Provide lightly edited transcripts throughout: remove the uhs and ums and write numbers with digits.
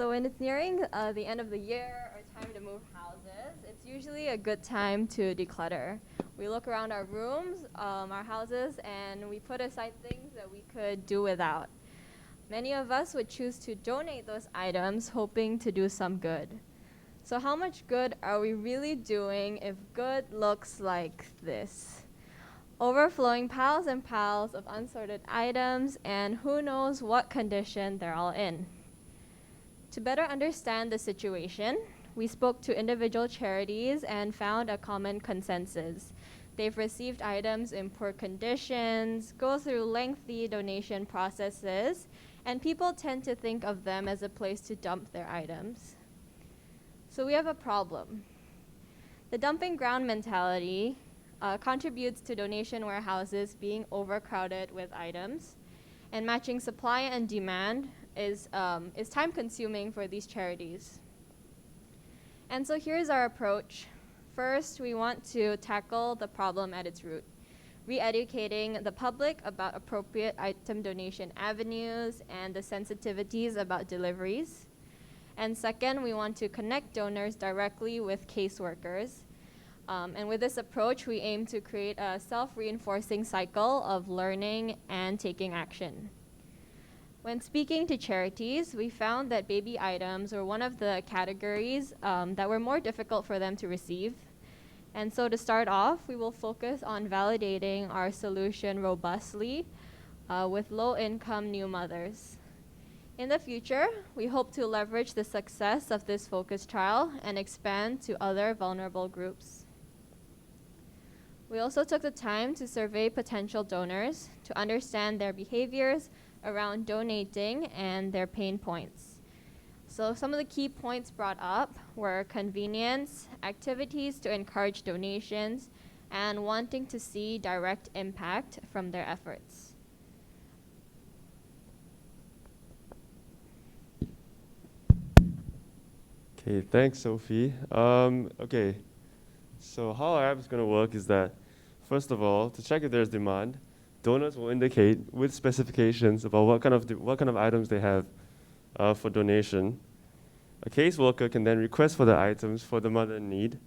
So when it's nearing the end of the year or time to move houses, it's usually a good time to declutter. We look around our rooms, our houses, and we put aside things that we could do without. Many of us would choose to donate those items, hoping to do some good. So how much good are we really doing if good looks like this? Overflowing piles and piles of unsorted items, and who knows what condition they're all in. To better understand the situation, we spoke to individual charities and found a common consensus. They've received items in poor conditions, go through lengthy donation processes, and people tend to think of them as a place to dump their items. So we have a problem. The dumping ground mentality contributes to donation warehouses being overcrowded with items, and matching supply and demand is time-consuming for these charities. And so here's our approach. First, we want to tackle the problem at its root, re-educating the public about appropriate item donation avenues and the sensitivities about deliveries. And second, we want to connect donors directly with caseworkers. And with this approach, we aim to create a self-reinforcing cycle of learning and taking action. When speaking to charities, we found that baby items were one of the categories that were more difficult for them to receive. And so to start off, we will focus on validating our solution robustly with low-income new mothers. In the future, we hope to leverage the success of this focus trial and expand to other vulnerable groups. We also took the time to survey potential donors to understand their behaviors around donating and their pain points. So some of the key points brought up were convenience, activities to encourage donations, and wanting to see direct impact from their efforts. Okay, thanks, Sophie. Okay, so how our app is going to work is that, first of all, to check if there's demand, donors will indicate with specifications about what kind of items they have for donation. A caseworker can then request for the items for the mother in need.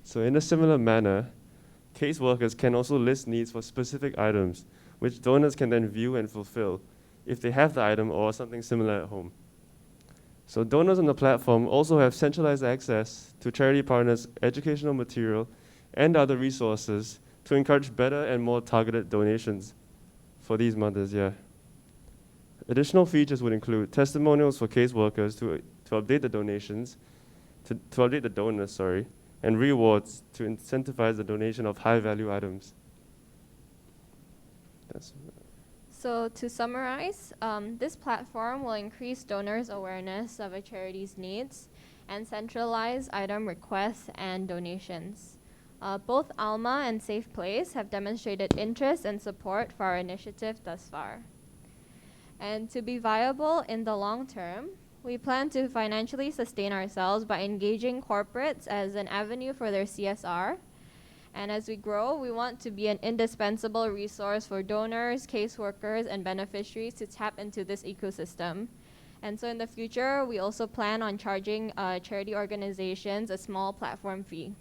So in a similar manner, caseworkers can also list needs for specific items, which donors can then view and fulfill if they have the item or something similar at home. So donors on the platform also have centralized access to charity partners' educational material and other resources to encourage better and more targeted donations for these mothers, Additional features would include testimonials for caseworkers to update the donations, to update the donors, and rewards to incentivize the donation of high-value items. So to summarize, this platform will increase donors' awareness of a charity's needs and centralize item requests and donations. Both Alma and Safe Place have demonstrated interest and support for our initiative thus far. And to be viable in the long term, we plan to financially sustain ourselves by engaging corporates as an avenue for their CSR. And as we grow, we want to be an indispensable resource for donors, caseworkers, and beneficiaries to tap into this ecosystem. And so in the future, we also plan on charging charity organizations a small platform fee.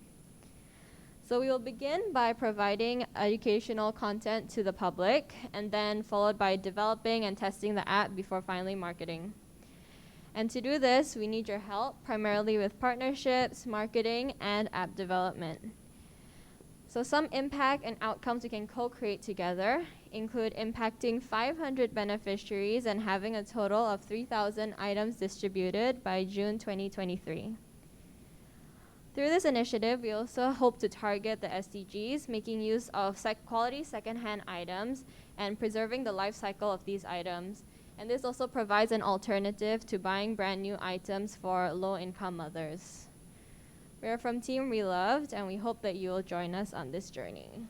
So we will begin by providing educational content to the public, and then followed by developing and testing the app before finally marketing. And to do this, we need your help, primarily with partnerships, marketing, and app development. So some impact and outcomes we can co-create together include impacting 500 beneficiaries and having a total of 3,000 items distributed by June 2023. Through this initiative, we also hope to target the SDGs, making use of quality secondhand items and preserving the life cycle of these items. And this also provides an alternative to buying brand new items for low-income mothers. We are from Team Reloved, and we hope that you will join us on this journey.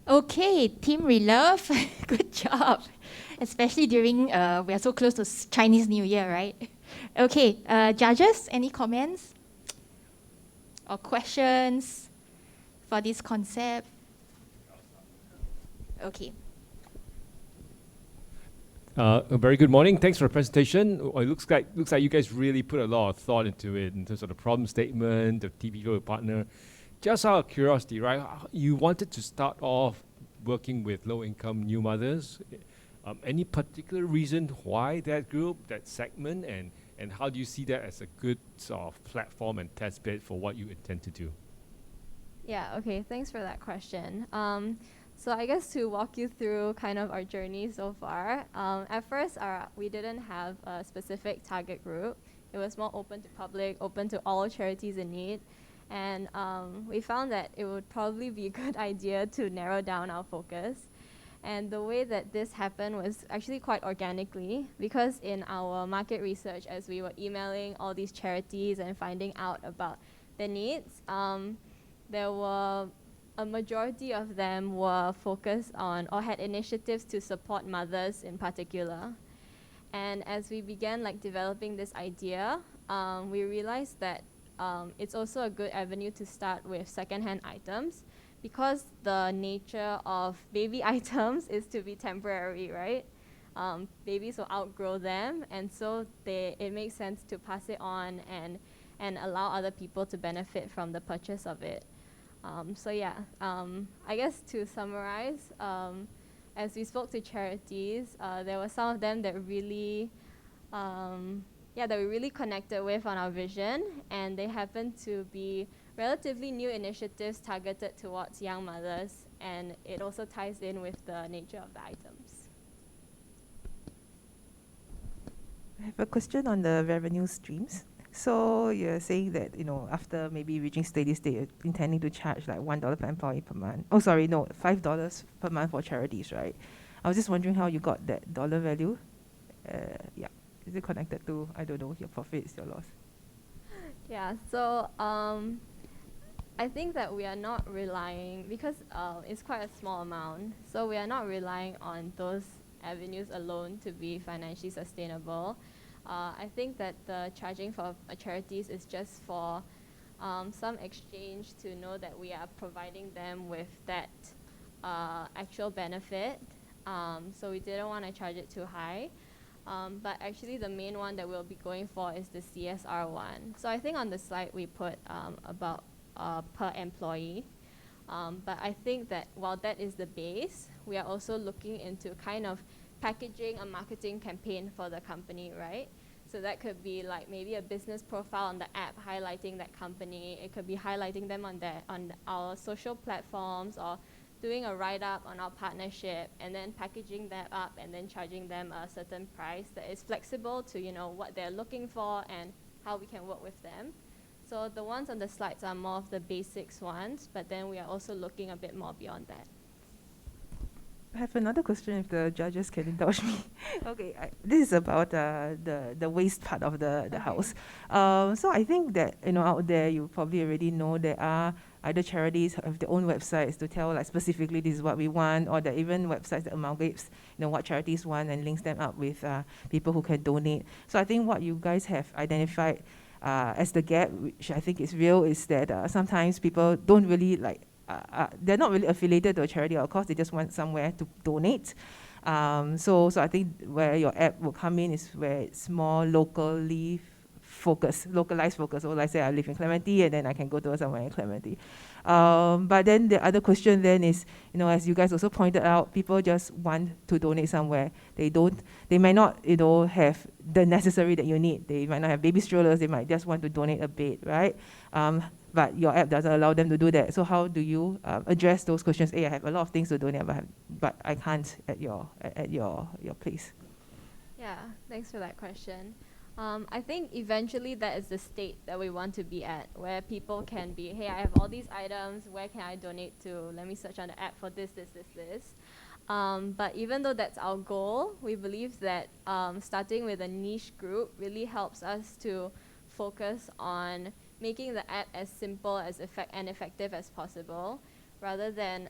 Okay, Team Reloved, good job. Especially during, we are so close to Chinese New Year, right? Okay, judges, any comments or questions for this concept? Okay. A very good morning. Thanks for the presentation. It looks like you guys really put a lot of thought into it in terms of the problem statement, the TPO partner. Just out of curiosity, right? You wanted to start off working with low-income new mothers. Any particular reason why that group, that segment, and how do you see that as a good sort of platform and test bed for what you intend to do? Yeah, okay, thanks for that question. So I guess to walk you through kind of our journey so far, at first we didn't have a specific target group. It was more open to public, open to all charities in need. And we found that it would probably be a good idea to narrow down our focus. And the way that this happened was actually quite organically, because in our market research, as we were emailing all these charities and finding out about their needs, there were a majority of them were focused on or had initiatives to support mothers in particular. And as we began developing this idea, we realized that it's also a good avenue to start with secondhand items, because the nature of baby items is to be temporary, right? Babies will outgrow them, and so it makes sense to pass it on and allow other people to benefit from the purchase of it. So yeah, I guess to summarize, as we spoke to charities, there were some of them that really, that we really connected with on our vision, and they happened to be relatively new initiatives targeted towards young mothers, and it also ties in with the nature of the items. I have a question on the revenue streams. So you're saying that, after maybe reaching steady state, you're intending to charge like $1 per employee per month. Oh, sorry, no, $5 per month for charities, right? I was just wondering how you got that dollar value. Yeah, is it connected to, I don't know, your profits, your loss? Yeah, so I think that we are not relying, because it's quite a small amount, so we are not relying on those avenues alone to be financially sustainable. I think that the charging for charities is just for some exchange to know that we are providing them with that actual benefit. So we didn't want to charge it too high. But actually the main one that we'll be going for is the CSR one. So I think on the slide we put about per employee. But I think that while that is the base, we are also looking into kind of packaging a marketing campaign for the company, right? So that could be like maybe a business profile on the app highlighting that company. It could be highlighting them on our social platforms, or doing a write-up on our partnership, and then packaging that up and then charging them a certain price that is flexible to what they're looking for and how we can work with them. So the ones on the slides are more of the basics ones, but then we are also looking a bit more beyond that. I have another question if the judges can indulge me. Okay, this is about the waste part of the house. So I think that out there you probably already know there are either charities have their own websites to tell specifically this is what we want, or there are even websites that amalgamates what charities want and links them up with people who can donate. So I think what you guys have identified as the gap, which I think is real, is that sometimes people don't really they're not really affiliated to a charity, or of course they just want somewhere to donate. So I think where your app will come in is where it's more localized focus. So let's say I live in Clementi and then I can go to somewhere in Clementi. But then the other question then is, as you guys also pointed out, people just want to donate somewhere. They might not, have the necessary that you need. They might not have baby strollers. They might just want to donate a bed, right? But your app doesn't allow them to do that. So how do you address those questions? I have a lot of things to donate, but I can't at your place. Yeah, thanks for that question. I think eventually that is the state that we want to be at, where people can be, hey, I have all these items, where can I donate to? Let me search on the app for this. But even though that's our goal, we believe that starting with a niche group really helps us to focus on making the app as simple and effective as possible, rather than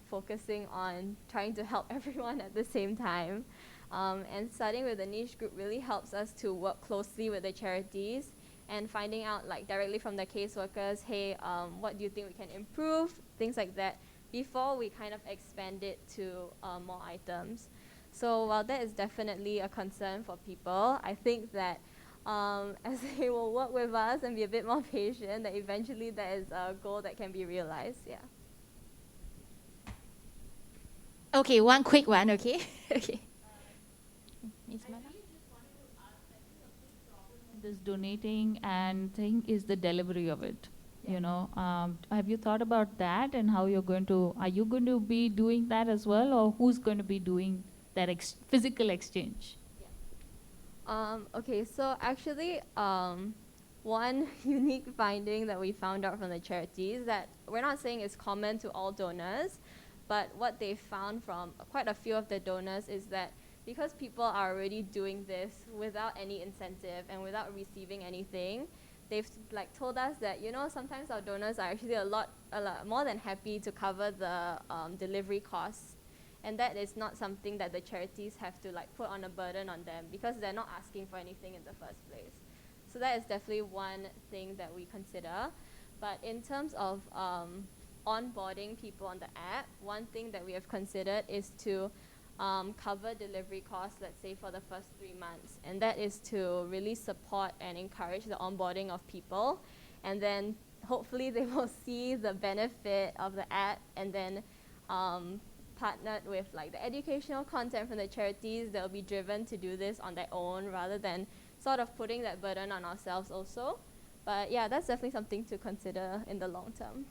focusing on trying to help everyone at the same time. And starting with a niche group really helps us to work closely with the charities and finding out directly from the caseworkers, hey, what do you think we can improve? Things like that before we kind of expand it to more items. So while that is definitely a concern for people, I think that as they will work with us and be a bit more patient, that eventually that is a goal that can be realized. Yeah. Okay, one quick one, okay? Okay. Ms. Mala? This donating and thing is the delivery of it. Yeah. You know, have you thought about that and how you're going to? Are you going to be doing that as well, or who's going to be doing that physical exchange? Okay, so actually, one unique finding that we found out from the charities that we're not saying is common to all donors, but what they found from quite a few of the donors is that because people are already doing this without any incentive and without receiving anything, they've like told us that, you know, sometimes our donors are actually a lot more than happy to cover the delivery costs. And that is not something that the charities have to like put on a burden on them because they're not asking for anything in the first place. So that is definitely one thing that we consider. But in terms of onboarding people on the app, one thing that we have considered is to cover delivery costs, let's say for the first 3 months. And that is to really support and encourage the onboarding of people. And then hopefully they will see the benefit of the app and then partnered with like the educational content from the charities. They'll be driven to do this on their own rather than sort of putting that burden on ourselves also. But yeah, that's definitely something to consider in the long term.